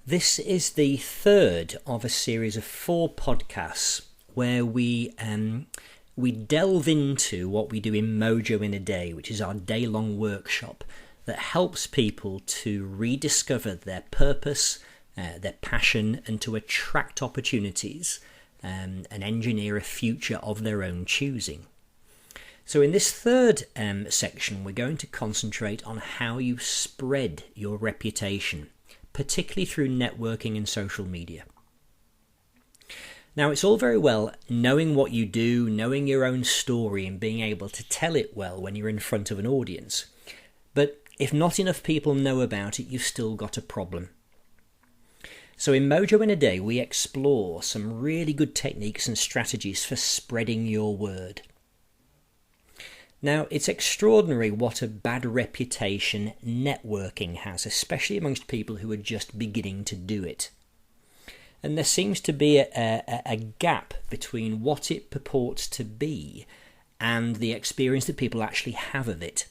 This is the third of a series of 4 podcasts where we delve into what we do in Mojo in a Day, which is our day-long workshop that helps people to rediscover their purpose, their passion, and to attract opportunities and engineer a future of their own choosing. So in this third section, we're going to concentrate on how you spread your reputation, particularly through networking and social media. Now, it's all very well knowing what you do, knowing your own story, and being able to tell it well when you're in front of an audience. But if not enough people know about it, you've still got a problem. So in Mojo in a Day, we explore some really good techniques and strategies for spreading your word. Now, it's extraordinary what a bad reputation networking has, especially amongst people who are just beginning to do it. And there seems to be a gap between what it purports to be and the experience that people actually have of it.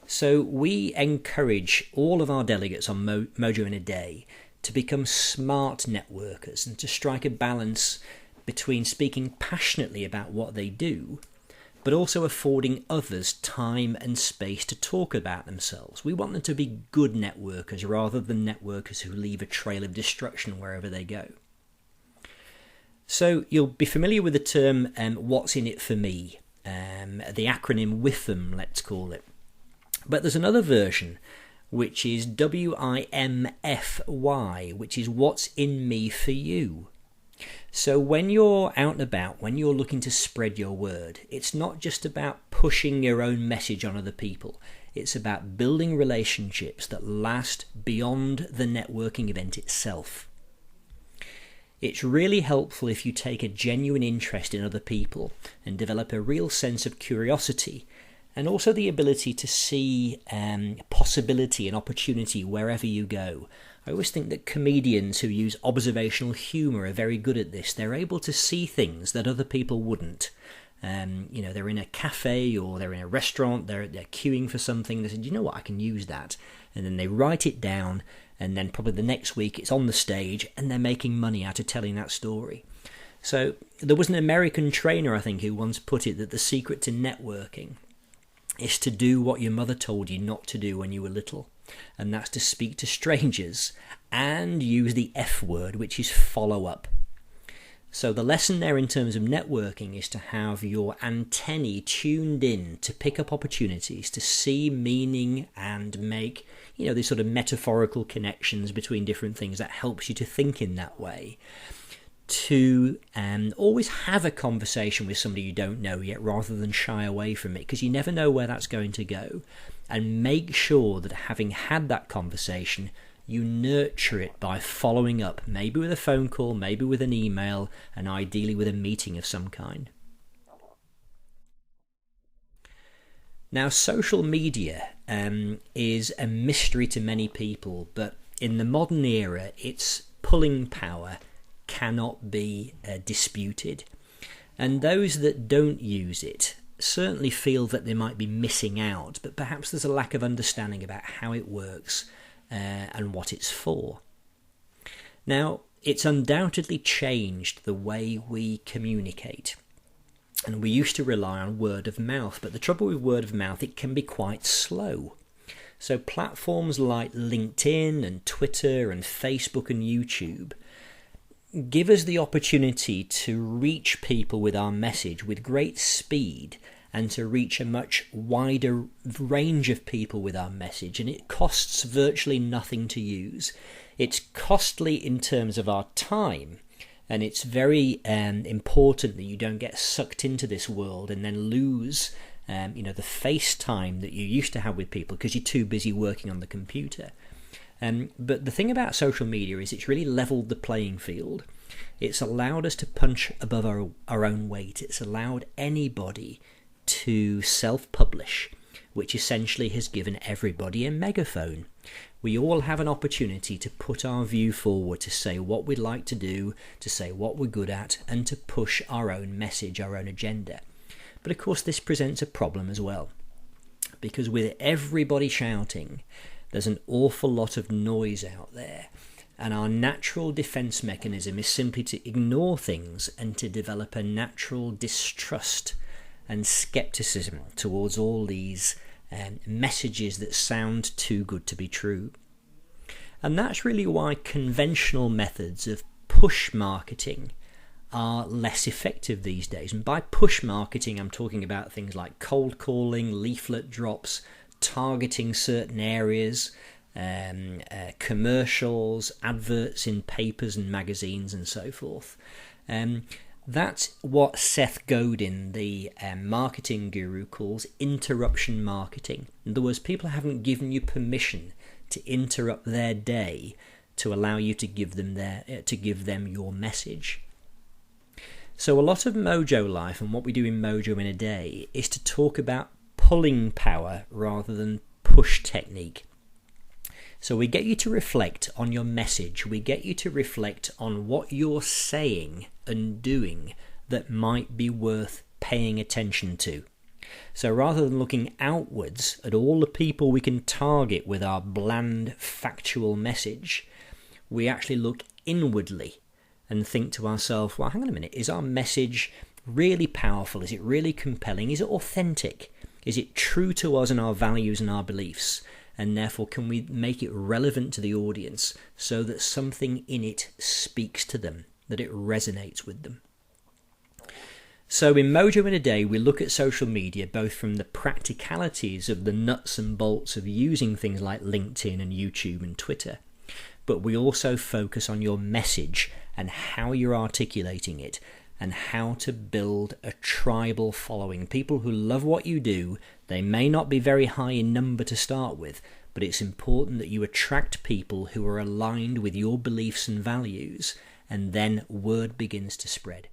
So we encourage all of our delegates on Mojo in a Day to become smart networkers and to strike a balance between speaking passionately about what they do, but also affording others time and space to talk about themselves. We want them to be good networkers rather than networkers who leave a trail of destruction wherever they go. So you'll be familiar with the term what's in it for me, the acronym WIFM, let's call it. But there's another version, which is WIMFY, which is what's in me for you. So when you're out and about, when you're looking to spread your word, it's not just about pushing your own message on other people. It's about building relationships that last beyond the networking event itself. It's really helpful if you take a genuine interest in other people and develop a real sense of curiosity and also the ability to see possibility and opportunity wherever you go. I always think that comedians who use observational humour are very good at this. They're able to see things that other people wouldn't. They're in a cafe or they're in a restaurant, they're queuing for something. They say, you know what, I can use that. And then they write it down, and then probably the next week it's on the stage and they're making money out of telling that story. So there was an American trainer, I think, who once put it that the secret to networking is to do what your mother told you not to do when you were little. And that's to speak to strangers and use the F word, which is follow up. So the lesson there in terms of networking is to have your antennae tuned in to pick up opportunities, to see meaning and make, these sort of metaphorical connections between different things that helps you to think in that way. To always have a conversation with somebody you don't know yet rather than shy away from it, because you never know where that's going to go. And make sure that having had that conversation, you nurture it by following up, maybe with a phone call, maybe with an email, and ideally with a meeting of some kind. Now, social media is a mystery to many people, but in the modern era, its pulling power cannot be disputed. And those that don't use it certainly feel that they might be missing out, but perhaps there's a lack of understanding about how it works and what it's for. Now, it's undoubtedly changed the way we communicate. And we used to rely on word of mouth, but the trouble with word of mouth, it can be quite slow. So platforms like LinkedIn and Twitter and Facebook and YouTube give us the opportunity to reach people with our message with great speed and to reach a much wider range of people with our message, and it costs virtually nothing to use. It's costly in terms of our time, and it's very important that you don't get sucked into this world and then lose the face time that you used to have with people because you're too busy working on the computer. But the thing about social media is it's really leveled the playing field. It's allowed us to punch above our own weight. It's allowed anybody to self-publish, which essentially has given everybody a megaphone. We all have an opportunity to put our view forward, to say what we'd like to do, to say what we're good at, and to push our own message, our own agenda. But of course this presents a problem as well, because with everybody shouting, there's an awful lot of noise out there. And our natural defense mechanism is simply to ignore things and to develop a natural distrust and skepticism towards all these messages that sound too good to be true. And that's really why conventional methods of push marketing are less effective these days. And by push marketing, I'm talking about things like cold calling, leaflet drops, targeting certain areas, commercials, adverts in papers and magazines and so forth. That's what Seth Godin, the marketing guru, calls interruption marketing. In other words, people haven't given you permission to interrupt their day to allow you to give them your message. So a lot of Mojo life and what we do in Mojo in a day is to talk about pulling power rather than push technique. So we get you to reflect on your message. We get you to reflect on what you're saying and doing that might be worth paying attention to. So rather than looking outwards at all the people we can target with our bland, factual message, we actually look inwardly and think to ourselves, well, hang on a minute, is our message really powerful? Is it really compelling? Is it authentic? Is it true to us and our values and our beliefs? And therefore, can we make it relevant to the audience so that something in it speaks to them, that it resonates with them? So in Mojo in a Day, we look at social media both from the practicalities of the nuts and bolts of using things like LinkedIn and YouTube and Twitter, but we also focus on your message and how you're articulating it and how to build a tribal following. People who love what you do. They may not be very high in number to start with, but it's important that you attract people who are aligned with your beliefs and values, and then word begins to spread.